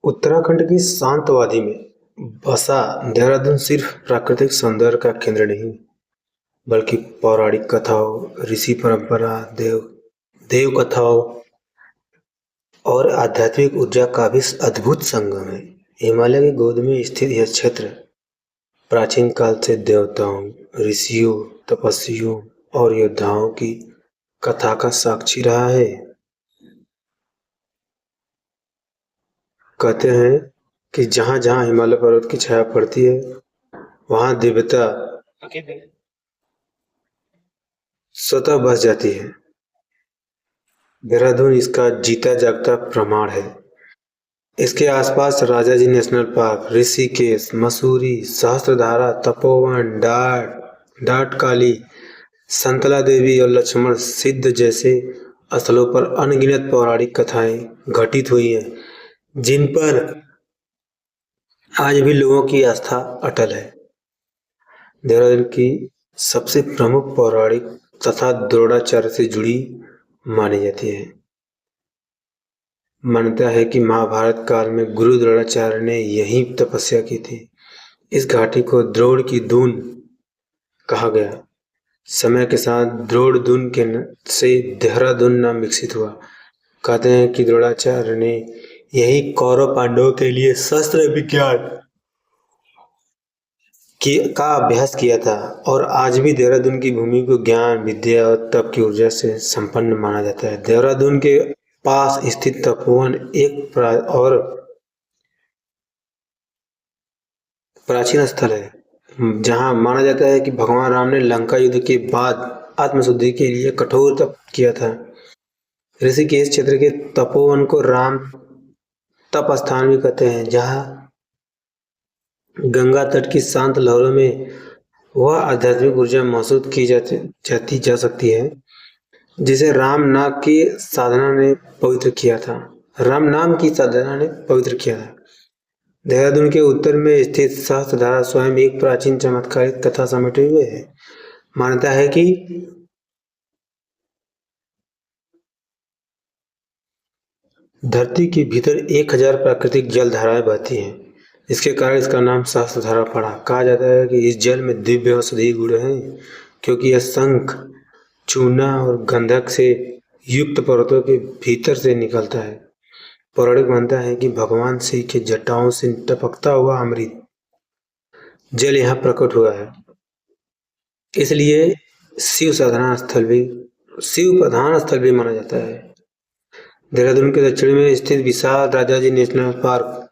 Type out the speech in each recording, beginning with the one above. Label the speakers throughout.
Speaker 1: उत्तराखंड की शांत वादी में बसा देहरादून सिर्फ प्राकृतिक सौंदर्य का केंद्र नहीं, बल्कि पौराणिक कथाओं, ऋषि परंपरा, देव कथाओं और आध्यात्मिक ऊर्जा का भी अद्भुत संगम है। हिमालय की गोद में स्थित यह क्षेत्र प्राचीन काल से देवताओं, ऋषियों, तपस्वियों और योद्धाओं की कथा का साक्षी रहा है। कहते हैं कि जहाँ जहाँ हिमालय पर्वत की छाया पड़ती है, वहाँ दिव्यता स्वतः बस जाती है। देहरादून इसका जीता जागता प्रमाण है। इसके आसपास राजाजी नेशनल पार्क, ऋषिकेश, मसूरी, सहस्त्रधारा, तपोवन, डाट काली, संतला देवी और लक्ष्मण सिद्ध जैसे स्थलों पर अनगिनत पौराणिक कथाएं घटित हुई हैं, जिन पर आज भी लोगों की आस्था अटल है। देहरादून की सबसे प्रमुख पौराणिक तथा द्रोणाचार्य से जुड़ी मानी जाती है। मान्यता है कि महाभारत काल में गुरु द्रोणाचार्य ने यहीं तपस्या की थी। इस घाटी को द्रोण की दून कहा गया। समय के साथ द्रोण दून के से देहरादून नाम विकसित हुआ। कहते हैं कि द्रोणाचार्य ने यही कौरव पांडवों के लिए शस्त्र विज्ञान का अभ्यास किया था और आज भी देहरादून की भूमि को ज्ञान, विद्या और तप की ऊर्जा से संपन्न माना जाता है। देहरादून के पास स्थित तपोवन एक और प्राचीन स्थल है, जहां माना जाता है कि भगवान राम ने लंका युद्ध के बाद आत्मशुद्धि के लिए कठोर तप किया था। ऋषिकेश क्षेत्र के तपोवन को राम तप स्थान भी कहते हैं, जहां गंगा तट की शांत लहरों में वह आध्यात्मिक ऊर्जा महसूस की जाती जा सकती है जिसे राम नाम की साधना ने पवित्र किया था। देहरादून के उत्तर में स्थित सहस्त्रधारा स्वयं एक प्राचीन चमत्कारिक कथा समेटे हुए है। मान्यता है कि धरती के भीतर 1000 प्राकृतिक जल धाराएं बहती हैं। इसके कारण इसका नाम सहस्त्रधारा पड़ा। कहा जाता है कि इस जल में दिव्य औषधि गुण हैं, क्योंकि यह शंख, चूना और गंधक से युक्त पर्वतों के भीतर से निकलता है। पौराणिक मानता है कि भगवान शिव के जटाओं से टपकता हुआ अमृत जल यहाँ प्रकट हुआ है। इसलिए शिव प्रधान स्थल भी माना जाता है। देहरादून के दक्षिण में स्थित विशाल राजाजी नेशनल पार्क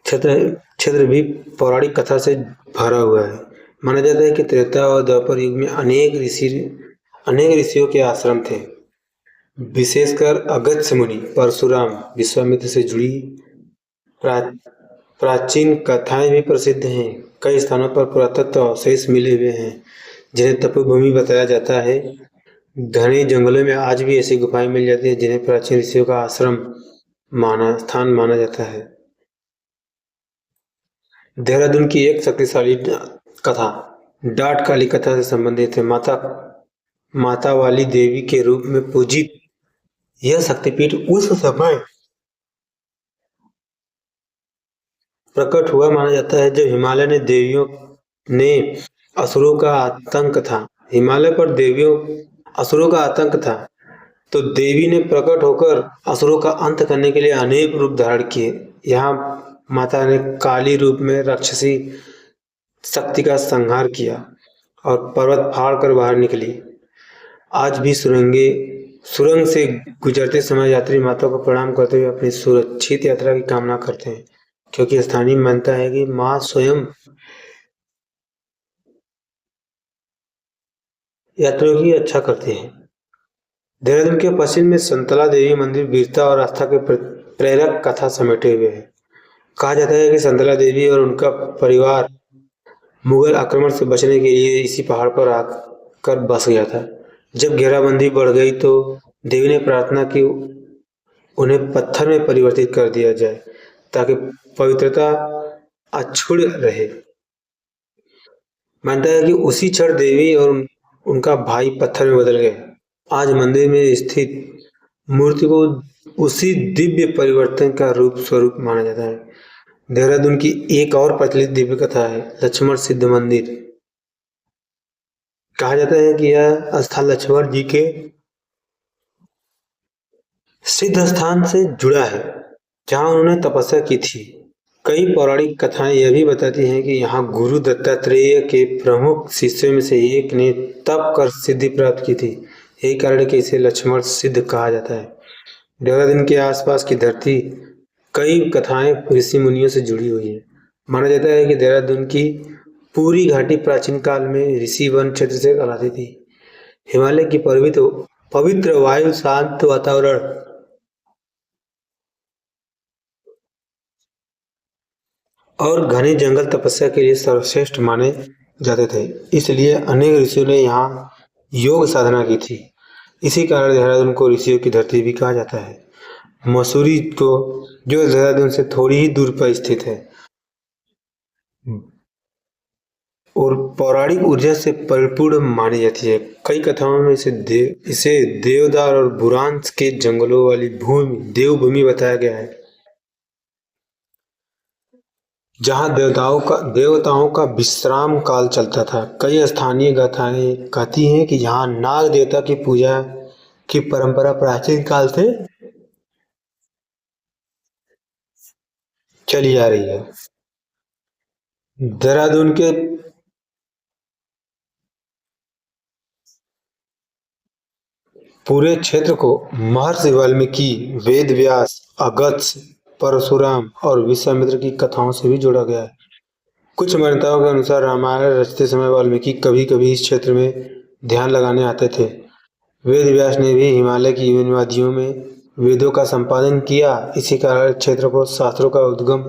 Speaker 1: क्षेत्र भी पौराणिक कथा से भरा हुआ है। माना जाता है कि त्रेता और द्वापर युग में अनेक ऋषियों के आश्रम थे। विशेषकर अगस्त्य मुनि, परशुराम, विश्वामित्र से जुड़ी प्राचीन कथाएं भी प्रसिद्ध हैं। कई स्थानों पर पुरातत्व अवशेष मिले हुए हैं, जिन्हें तपोभूमि बताया जाता है। घने जंगलों में आज भी ऐसी गुफाएं मिल जाती हैं, जिन्हें प्राचीन ऋषियों का स्थान माना जाता है। देहरादून की एक शक्तिशाली कथा डाट काली कथा से संबंधित है। माता वाली देवी के रूप में पूजित यह शक्तिपीठ उस समय प्रकट हुआ माना जाता है जब हिमालय ने देवियों ने असुरों का आतंक था। हिमालय पर असुरों का आतंक था, तो देवी ने प्रकट होकर असुरों का अंत करने के लिए अनेक रूप धारण किए। यहाँ माता ने काली रूप में राक्षसी शक्ति का संहार किया और पर्वत फाड़ कर बाहर निकली। आज भी सुरंग से गुजरते समय यात्री माता को प्रणाम करते हुए अपनी सुरक्षित यात्रा की कामना करते हैं, क्योंकि स्थानीय मानता है कि मां स्वयं यात्रियों की रक्षा करती है। देहरादून के पश्चिम में संतला देवी मंदिर वीरता और आस्था के प्रेरक कथा समेटे हुए है। कहा जाता है कि संतला देवी और उनका परिवार मुगल आक्रमण से बचने के लिए इसी पहाड़ पर आकर बस गया था। जब घेराबंदी बढ़ गई तो देवी ने प्रार्थना की उन्हें पत्थर में परिवर्तित कर दिया जाए, ताकि पवित्रता अक्षुण्ण रहे। मानता है कि उसी क्षण देवी और उनका भाई पत्थर में बदल गए आज मंदिर में स्थित मूर्ति को उसी दिव्य परिवर्तन का रूप स्वरूप माना जाता है। देहरादून की एक और प्रचलित दिव्य कथा है लक्ष्मण सिद्ध मंदिर। कहा जाता है कि यह स्थान लक्ष्मण जी के सिद्ध स्थान से जुड़ा है जहां उन्होंने तपस्या की थी। कई पौराणिक कथाएं यह भी बताती हैं कि यहाँ गुरु दत्तात्रेय के प्रमुख शिष्यों में से एक ने तप कर सिद्धि प्राप्त की थी। यही कारण है कि इसे लक्ष्मण सिद्ध कहा जाता है। देहरादून के आसपास की धरती कई कथाएं ऋषि मुनियों से जुड़ी हुई है। माना जाता है कि देहरादून की पूरी घाटी प्राचीन काल में ऋषि वन क्षेत्र से कहलाती थी। हिमालय की पवित्र पवित्र वायु, शांत वातावरण और घने जंगल तपस्या के लिए सर्वश्रेष्ठ माने जाते थे। इसलिए अनेक ऋषियों ने यहाँ योग साधना की थी। इसी कारण देहरादून को ऋषियों की धरती भी कहा जाता है। मसूरी को जो देहरादून से थोड़ी ही दूर पर स्थित है और पौराणिक ऊर्जा से परिपूर्ण मानी जाती है। कई कथाओं में इसे देवदार और बुरांस के जंगलों वाली देवभूमि बताया गया है, जहां देवताओं का विश्राम काल चलता था। कई स्थानीय गाथाएं कहती हैं कि यहाँ नाग देवता की पूजा की परंपरा प्राचीन काल से चली आ रही है। देहरादून के पूरे क्षेत्र को महर्षि वाल्मीकि, वेद व्यास, अगस्त्य, परशुराम और विश्वामित्र की कथाओं से भी जोड़ा गया है। कुछ मान्यताओं के अनुसार रामायण रचते समय वाल्मीकि कभी कभी इस क्षेत्र में ध्यान लगाने आते थे। वेद व्यास ने भी हिमालय की इन वादियों में वेदों का संपादन किया। इसी कारण क्षेत्र को शास्त्रों का उद्गम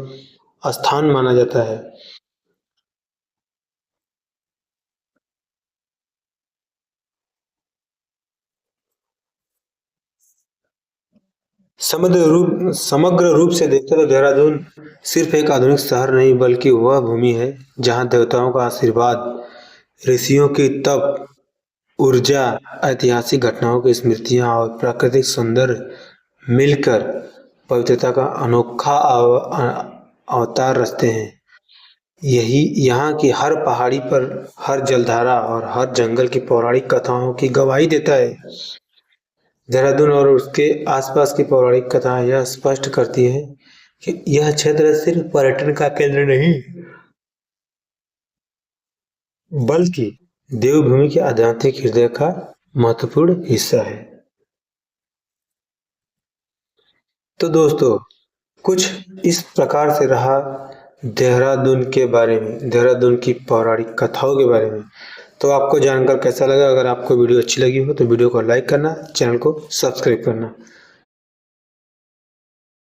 Speaker 1: स्थान माना जाता है। समग्र रूप से देखें तो देहरादून सिर्फ एक आधुनिक शहर नहीं बल्कि वह भूमि है जहां देवताओं का आशीर्वाद, ऋषियों की तप ऊर्जा, ऐतिहासिक घटनाओं की स्मृतियां और प्राकृतिक सौंदर्य मिलकर पवित्रता का अनोखा अवतार रचते हैं। यही यहाँ की हर पहाड़ी पर हर जलधारा और हर जंगल की पौराणिक कथाओं की गवाही देता है। देहरादून और उसके आसपास की पौराणिक कथाएं यह स्पष्ट करती हैं कि यह क्षेत्र सिर्फ पर्यटन का केंद्र नहीं बल्कि देवभूमि के आध्यात्मिक हृदय का महत्वपूर्ण हिस्सा है। तो दोस्तों, कुछ इस प्रकार से रहा देहरादून के बारे में, देहरादून की पौराणिक कथाओं के बारे में। तो आपको जानकर कैसा लगा? अगर आपको वीडियो अच्छी लगी हो तो वीडियो को लाइक करना, चैनल को सब्सक्राइब करना।